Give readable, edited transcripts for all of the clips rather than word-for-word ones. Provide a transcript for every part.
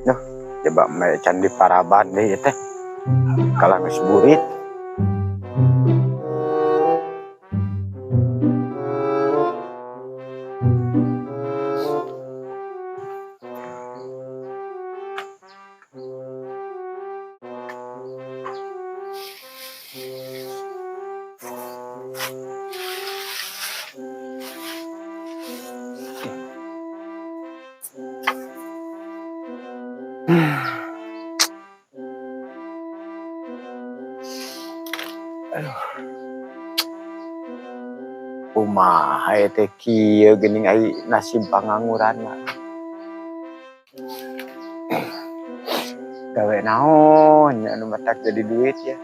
Duh, coba me Candi Paraban deh teh. Kalau geus burit. Aduh, kumaha teh kieu geuning ai nasib pangangguranna. Gawe naon anu matak jadi duit ya.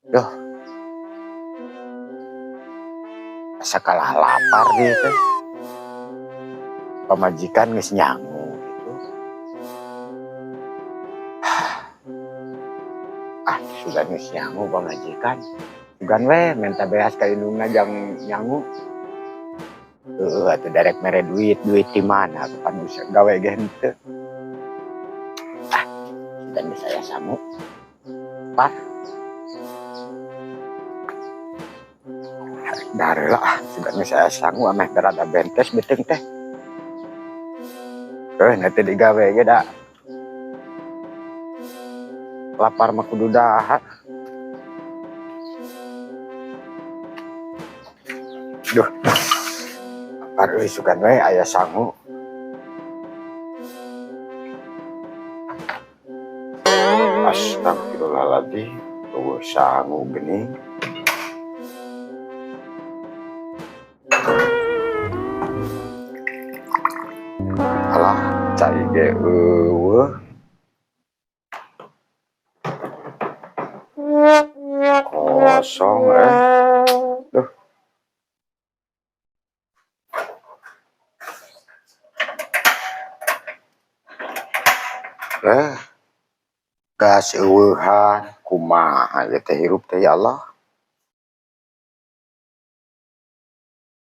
Duh, sakalah lapar dia teh. Pamajikan geus nyangu gitu. Sudah geus nyangu pamajikan. Sugan we minta beas ka indungna jang nyangu. Atuh derek mere duit di mana kapan bisa gawe ge henteu. Dan saya sangu. Par. Dareulah, sugan saya sangu ameh berada bentes beuteung teh. Nanti digawe ge da. Lapar mah kudu dahar. Duh. Lapar euy sugan we aya sangu. Astagfirullahaladzim. Tuh sangu geuning. Alah, cai ge eueuh. Kosong Duh. Gas eueuhan kumaha teh hirup teh ya Allah.